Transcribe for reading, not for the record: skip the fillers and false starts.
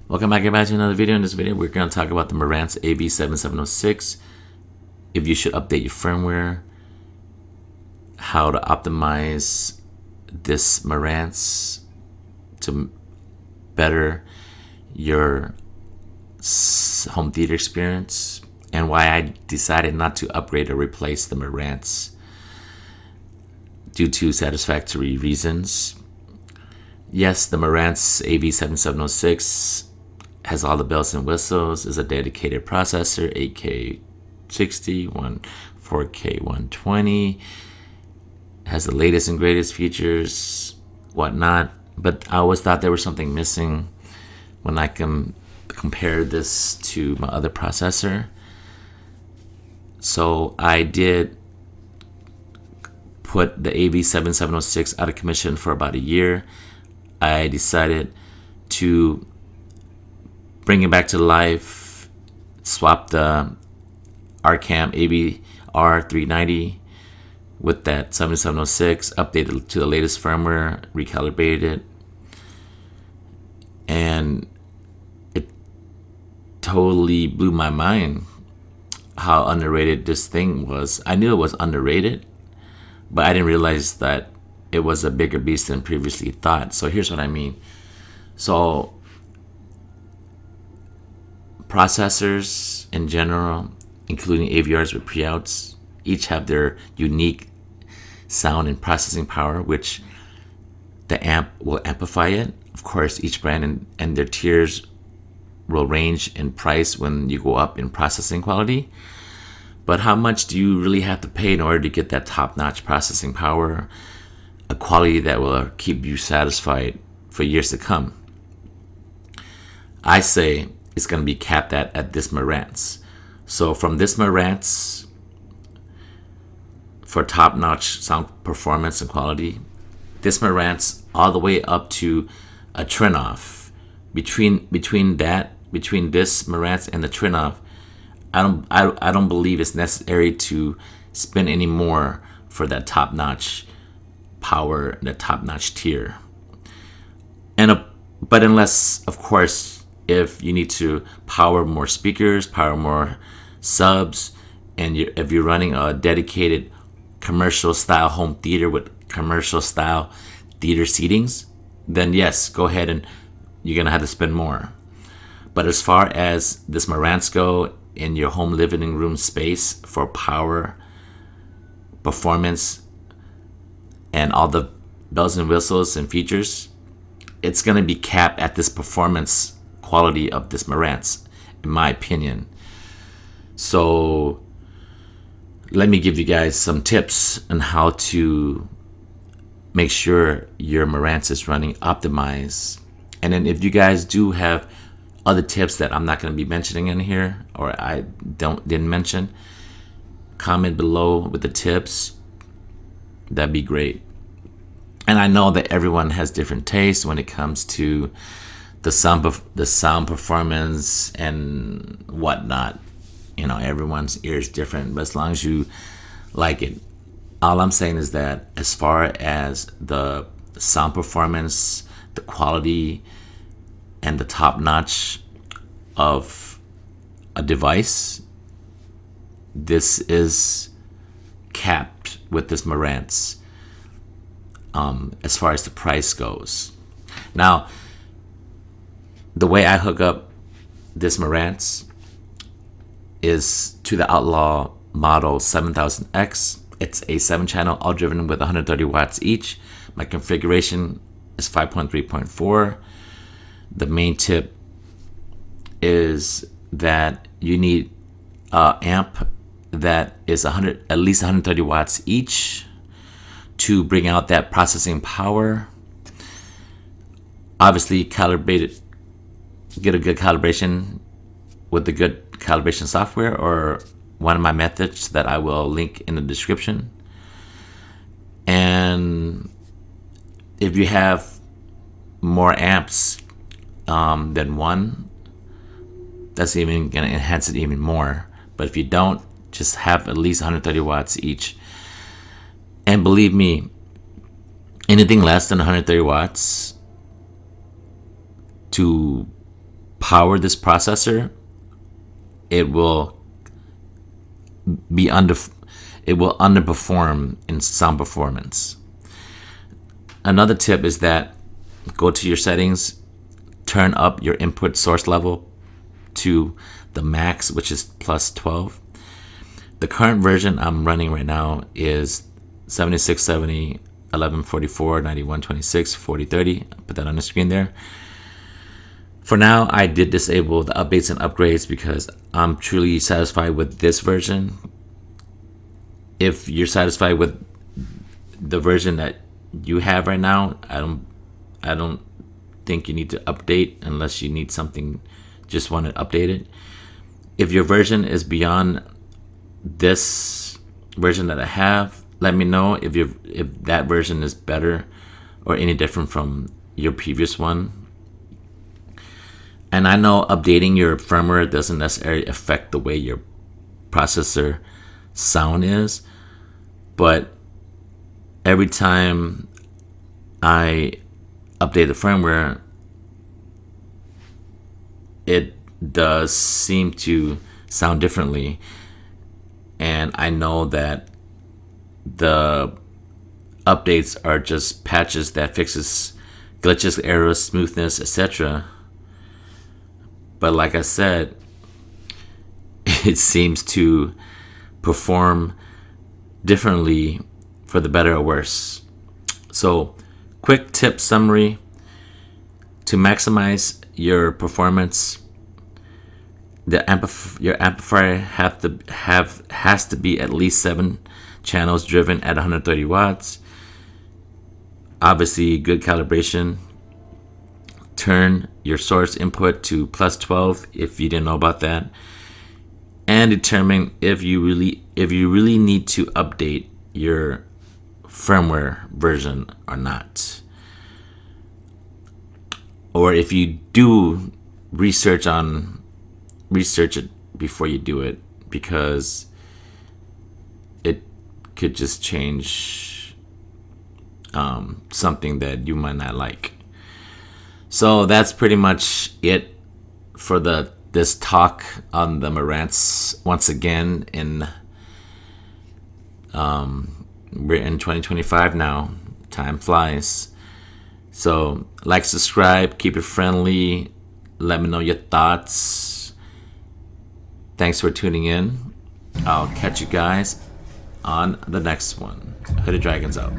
Welcome back everybody to another video. In this video, we're going to talk about the Marantz AV7706, if you should update your firmware, how to optimize this Marantz to better your home theater experience, and why I decided not to upgrade or replace the Marantz due to satisfactory reasons. Yes, the Marantz AV7706 has all the bells and whistles, is a dedicated processor, 8K60, 4K 120, has the latest and greatest features, whatnot, but I always thought there was something missing when I compared this to my other processor. So I did put the AV7706 out of commission for about a year. I decided to bring it back to life, swap the Arcam ABR390 with that 7706, updated it to the latest firmware, recalibrated it, and it totally blew my mind how underrated this thing was. I knew it was underrated, but I didn't realize that it was a bigger beast than previously thought. So here's what I mean. So processors in general, including AVRs with pre-outs, each have their unique sound and processing power, which the amp will amplify it. Of course, each brand and their tiers will range in price when you go up in processing quality. But how much do you really have to pay in order to get that top-notch processing power, a quality that will keep you satisfied for years to come? I say it's going to be capped at this Marantz. So from this Marantz, for top-notch sound performance and quality, this Marantz all the way up to a Trinoff. Between this Marantz and the Trinoff, I don't believe it's necessary to spend any more for that top-notch power, the top-notch tier. But unless, of course, if you need to power more speakers, power more subs, and if you're running a dedicated commercial style home theater with commercial style theater seatings, then yes, go ahead and you're gonna have to spend more. But as far as this Marantz go in your home living room space for power, performance, and all the bells and whistles and features, it's gonna be capped at this performance quality of this Marantz, in my opinion. So let me give you guys some tips on how to make sure your Marantz is running optimized. And then if you guys do have other tips that I'm not going to be mentioning in here, or I didn't mention, comment below with the tips. That'd be great. And I know that everyone has different tastes when it comes to the sound performance and whatnot. You know, everyone's ear is different, but as long as you like it, all I'm saying is that as far as the sound performance, the quality, and the top notch of a device, this is capped with this Marantz as far as the price goes. Now, the way I hook up this Marantz is to the Outlaw model 7000X. It's a 7-channel, all driven with 130 watts each. My configuration is 5.3.4. The main tip is that you need an amp that is at least 130 watts each to bring out that processing power. Obviously, get a good calibration with the good calibration software, or one of my methods that I will link in the description. And if you have more amps than one, that's even going to enhance it even more. But if you don't, just have at least 130 watts each. And believe me, anything less than 130 watts to power this processor, it will underperform in sound performance. Another tip is that go to your settings, turn up your input source level to the max, which is plus 12. The current version I'm running right now is 7670, 1144, 9126, 4030. Put that on the screen there. For now, I did disable the updates and upgrades because I'm truly satisfied with this version. If you're satisfied with the version that you have right now, I don't think you need to update unless you need something, just want it updated. If your version is beyond this version that I have, let me know if that version is better or any different from your previous one. And I know updating your firmware doesn't necessarily affect the way your processor sound is, but every time I update the firmware, it does seem to sound differently. And I know that the updates are just patches that fixes glitches, errors, smoothness, etc. But like I said, it seems to perform differently for the better or worse. So, quick tip summary: to maximize your performance, your amplifier has to be at least 7 channels driven at 130 watts. Obviously, good calibration. Turn your source input to plus 12 if you didn't know about that, and determine if you really need to update your firmware version or not. Or if you do, research it before you do it, because it could just change something that you might not like. So that's pretty much it for this talk on the Marantz. Once again, we're in 2025 now. Time flies. So like, subscribe, keep it friendly. Let me know your thoughts. Thanks for tuning in. I'll catch you guys on the next one. Hooded Dragons out.